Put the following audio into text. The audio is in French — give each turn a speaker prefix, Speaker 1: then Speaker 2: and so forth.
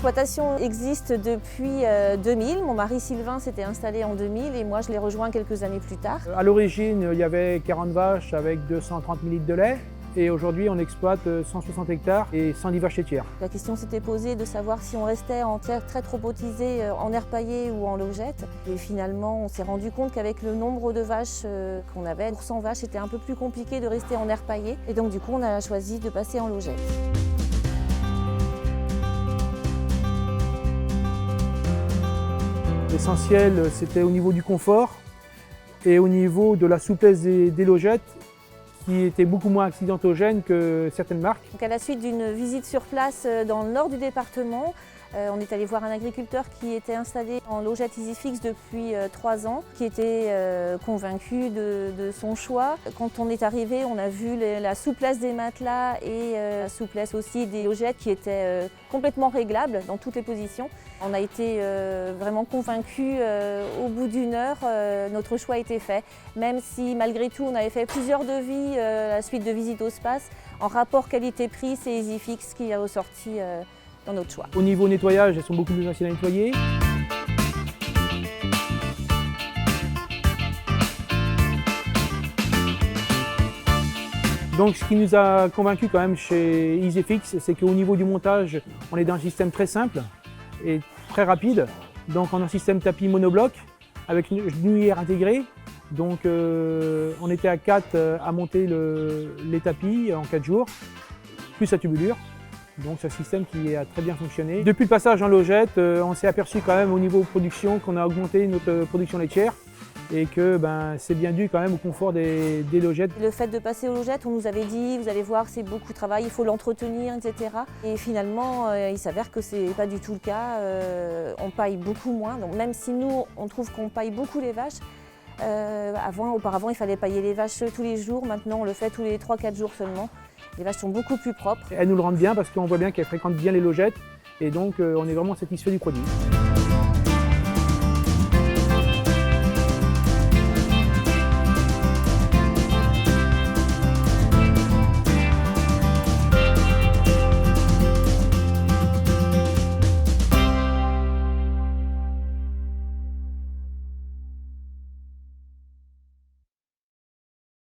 Speaker 1: L'exploitation existe depuis 2000. Mon mari Sylvain s'était installé en 2000 et moi je l'ai rejoint quelques années plus tard.
Speaker 2: À l'origine, il y avait 40 vaches avec 230 000 litres de lait. Et aujourd'hui, on exploite 160 hectares et 110 vaches laitières.
Speaker 1: La question s'était posée de savoir si on restait en terre très tropotisée, en air paillé ou en logette. Et finalement, on s'est rendu compte qu'avec le nombre de vaches qu'on avait, pour 100 vaches, c'était un peu plus compliqué de rester en air paillé. Et donc du coup, on a choisi de passer en logette.
Speaker 2: L'essentiel, c'était au niveau du confort et au niveau de la souplesse des logettes, qui était beaucoup moins accidentogène que certaines marques.
Speaker 1: Donc à la suite d'une visite sur place dans le nord du département, on est allé voir un agriculteur qui était installé en logette Isifix depuis 3 ans, qui était convaincu de son choix. Quand on est arrivé, on a vu la souplesse des matelas et la souplesse aussi des logettes qui étaient complètement réglables dans toutes les positions. On a été vraiment convaincus. Au bout d'1 heure, notre choix a été fait. Même si malgré tout, on avait fait plusieurs devis à la suite de visites au space, en rapport qualité-prix, c'est Isifix qui est ressorti dans notre choix.
Speaker 2: Au niveau nettoyage, elles sont beaucoup plus faciles à nettoyer. Donc ce qui nous a convaincus quand même chez Isifix, c'est qu'au niveau du montage, on est dans un système très simple et très rapide. Donc on a un système tapis monobloc avec une genouillère intégrée. Donc on était à 4 à monter les tapis en 4 jours, plus la tubulure. Donc c'est un système qui a très bien fonctionné. Depuis le passage en logette, on s'est aperçu quand même au niveau production qu'on a augmenté notre production laitière et que c'est bien dû quand même au confort des logettes.
Speaker 1: Le fait de passer aux logettes, on nous avait dit, vous allez voir, c'est beaucoup de travail, il faut l'entretenir, etc. Et finalement, il s'avère que ce n'est pas du tout le cas. On paille beaucoup moins. Donc même si nous, on trouve qu'on paille beaucoup les vaches, auparavant, il fallait pailler les vaches tous les jours. Maintenant, on le fait tous les 3-4 jours seulement. Les vaches sont beaucoup plus propres.
Speaker 2: Elles nous le rendent bien parce qu'on voit bien qu'elles fréquentent bien les logettes et donc on est vraiment satisfait du produit.